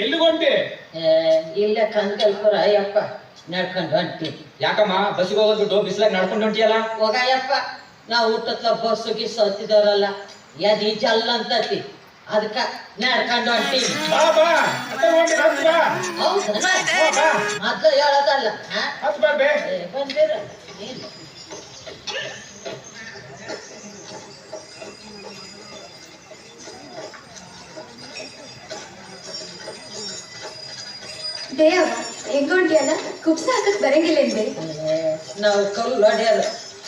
ಎಲ್ಲಿಗೊಂಟಿ? ಇಲ್ಲ ಕಂಕಲ್ಪುರ ಅಯ್ಯಪ್ಪ ನಡ್ಕೊಂಡು ಹೊಂಟಿ. ಯಾಕಮ್ಮ ಬಸ್ಸಿಗೆ ಹೋಗೋದ್ ಬಿಟ್ಟು ಬಿಸಿಲಾಗ ನಡ್ಕೊಂಡು ಹೊಂಟಿಯಲ್ಲ? ಹೋಗಯ್ಯಪ್ಪ, ನಾವು ಊಟತ್ಲ ಬಸ್ಸು ಗಿಸ್ಸು ಹತ್ತಿದವರಲ್ಲ, ಯದಿ ಜಲ್ ಅಂತತಿ, ಅದಕ್ಕ ನಡ್ಕೊಂಡು ಹೊಂಟೀನಿ. ಹೌದಾ? ಮೊದ್ಲು ಹೇಳೋದಲ್ಲ ಬಂದಿರ ನೀನು. ದೇವ ಹೆಂಗೊಂಟಿಯಲ್ಲ ಕುಪ್ಸ ಹಾಕಕ್ ಬರಂಗಿಲ್ಲ ಏನ್ಬೇ? ನಾವು ಕಲ್ಲು ಹೊಡ್ಯಾರ,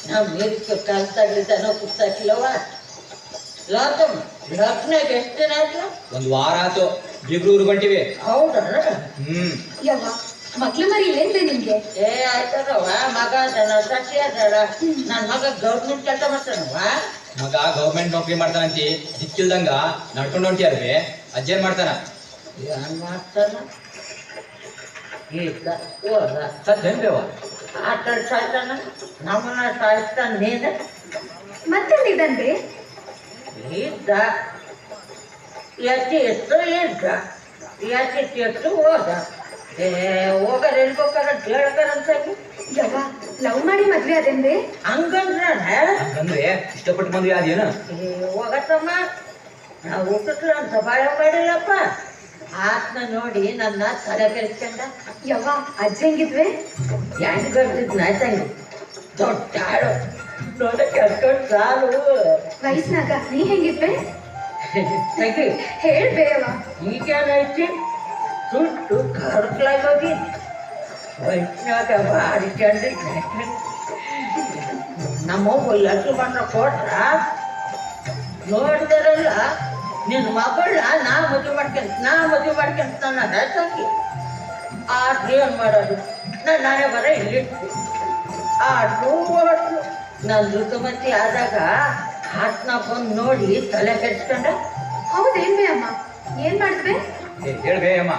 ನಾವು ನೀರಿಗೆ ಕಲ್ತಾಗ್ಲಿದ್ದ ನಾವು ಕುಪ್ಸಾಕಿಲ್ಲವ. ಲಾತಮ್ಮ ಲಗ್ನಾಗ ಎಷ್ಟು ದಿನ ಆಯ್ತು? ಒಂದ್ ವಾರ ಆತು, ಬಿಬ್ರು ಹೊಂಟಿವಿ. ಹೌದಾ? ಯವ್ವ ಮಕ್ಳು ಮರಿ ಇಲ್ಲೇನ್ಬೇ ನಿಮ್ಗೆ? ಆಯ್ತದವ, ಮಗ ಅದಾನ, ಸಸಿ ಅದಾಳ. ನನ್ ಮಗ ಗೌರ್ಮೆಂಟ್ ಕೆಲಸ ಮಾಡ್ತಾನವ. ಮಗ ಗೌರ್ಮೆಂಟ್ ನೌಕರಿ ಮಾಡ್ತಾನಂತಿ, ದಿಕ್ಕಿಲ್ದಂಗ ನಡ್ಕೊಂಡು ಹೊಂಟಿಯಾರ್ವಿ. ಅಜ್ಜೇನ್ ಮಾಡ್ತಾನ? ಏನ್ ಮಾಡ್ತಾನ? ಈಗ ಹೋದ ಸತ್ತೇನ್ಬೇವ? ಆಟ ಸಾಯ್ತಾನ, ನಮ್ಮನ್ನ ಸಾಯ್ತಾನ. ನೀನು ಮತ್ತೆಲ್ಲಿದ್ದಾನ್ಬೇ? ಇದ್ದ ಎತ್ತಿ ಎತ್ತು ಇದ್ದ, ಎತ್ತಿ ಎತ್ತು ಹೋದ. ಹೋಗಾರ ಎಲ್ಗೋಕಾರ ಹೇಳ್ತಾರಂತ. ಯವ್ವ ಲವ್ ಮಾಡಿ ಮದ್ವೆ ಅದೇನ್ಬೇ? ಹಂಗಂದ್ರ ಹಂಗಂದ್ರೆ ಇಷ್ಟಪಟ್ಟು ಮದ್ವೆ ಅದೇನು? ಹೋಗತ್ತಮ್ಮ, ನಾವು ಊಟಕ್ಕೆ ಅಂತ ಬಾಳ ಮಾಡಿಲ್ಲಪ್ಪ. ಆತ್ನ ನೋಡಿ ನನ್ನ ತಲೆ ಕೆಲ್ಸ್ಕೊಂಡ. ಯವ್ವ ಅಜ್ಜ ಹೆಂಗಿದ್ವೆ? ಹೆಂಗ್ ಬರ್ತಿದ್ ನಾಯ್ತಂಗಿ ದೊಡ್ಡಾಳು ನೋಡ ಕರ್ಕೊಂಡು ಸಾಲು. ವಯಸ್ಸಿನಾಗ ನೀ ಹೆಂಗಿದ್ವೆ? ತೆಗಿ ಹೇಳ್ಬೇ ಯವ್ವ. ಈಗೇನೈತಿ, ಸುಟ್ಟು ಕರ್ಕಲಾಗೋಗಿ ವಯಸ್ಸಿನಾಗ ಭಾರಿ ಚಂದಿದ್ದೆ. ನಮ್ಮವ್ವ ಲಟ್ಟು ಬಂದ್ರ ಕೊಟ್ರ ನೋಡಿದಾರಲ್ಲ, ನಿನ್ನ ಮಗಳ ನಾ ಮದುವೆ ಮಾಡ್ಕೊಂತ ನನ್ನ ರೈತಾಕಿ. ಆದ್ರೆ ಏನ್ ಮಾಡೋದು, ನಾನೇ ಬರ ಇಲ್ಲಿಟ್ಟು ಆಟು ಹೊರಟು. ನನ್ನ ಋತುಮತಿ ಆದಾಗ ಆತ್ನ ಬಂದು ನೋಡಿ ತಲೆ ಕೆಡ್ಸ್ಕೊಂಡ. ಹೌದೇನ್ಬೇ ಅಮ್ಮ? ಏನ್ ಮಾಡಿದ್ವೆ? ಹೇಳ್ಬೇ ಅಮ್ಮ.